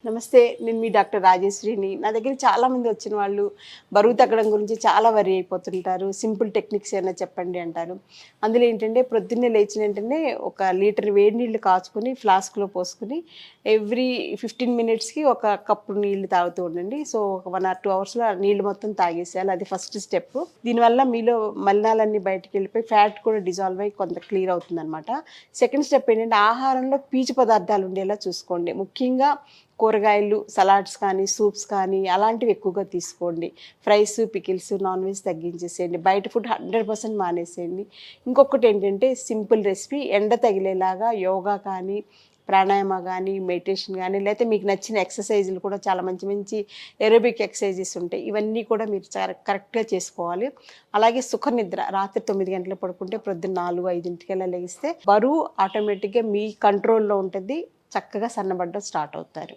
నమస్తే. నేను మీ డాక్టర్ రాజేశ్వరిని. నా దగ్గరికి చాలామంది వచ్చిన వాళ్ళు బరువు తగ్గడం గురించి చాలా వరీ అయిపోతుంటారు. సింపుల్ టెక్నిక్స్ ఏమైనా చెప్పండి అంటారు. అందులో ఏంటంటే ప్రొద్దున్నే లేచిన వెంటనే ఒక లీటర్ వేడి నీళ్ళు కాచుకొని ఫ్లాస్క్‌లో పోసుకొని ఎవ్రీ 15 మినిట్స్‌కి ఒక కప్పు నీళ్ళు తాగుతూ ఉండండి. సో, ఒక 1 ఆర్ 2 అవర్స్‌లో ఆ నీళ్ళు మొత్తం తాగేసేయాలి. అది ఫస్ట్ స్టెప్పు. దీనివల్ల మీలో మలినాలన్నీ బయటికెళ్ళిపోయి ఫ్యాట్ కూడా డిజాల్వ్ అయ్యి కొంత క్లియర్ అవుతుందనమాట. సెకండ్ స్టెప్ ఏంటంటే ఆహారంలో పీచు పదార్థాలు ఉండేలా చూసుకోండి. ముఖ్యంగా కూరగాయలు, సలాడ్స్ కానీ, సూప్స్ కానీ అలాంటివి ఎక్కువగా తీసుకోండి. ఫ్రైస్, పికిల్స్, నాన్ వెజ్ తగ్గించేసేయండి. బయట ఫుడ్ 100% మానేసేయండి. ఇంకొకటేంటంటే సింపుల్ రెసిపీ ఎండ తగిలేలాగా యోగా కానీ, ప్రాణాయామ గానీ, మెడిటేషన్ గానీ, లేతే మీకు నచ్చిన ఎక్సర్‌సైజులు కూడా చాలా మంచి మంచి ఏరోబిక్ ఎక్సర్‌సైజెస్ ఉంటాయి. ఇవన్నీ కూడా మీరు కరెక్ట్‌గా చేసుకోవాలి. అలాగే సుఖనిద్ర రాత్రి 9 గంటలకు పడుకుంటే ప్రొద్దున 4, 5ంటికల్లా లెగిస్తే బరువు ఆటోమేటిక్‌గా మీ కంట్రోల్‌లో ఉంటది. చక్కగా సన్నబడడం స్టార్ట్ అవుతారు.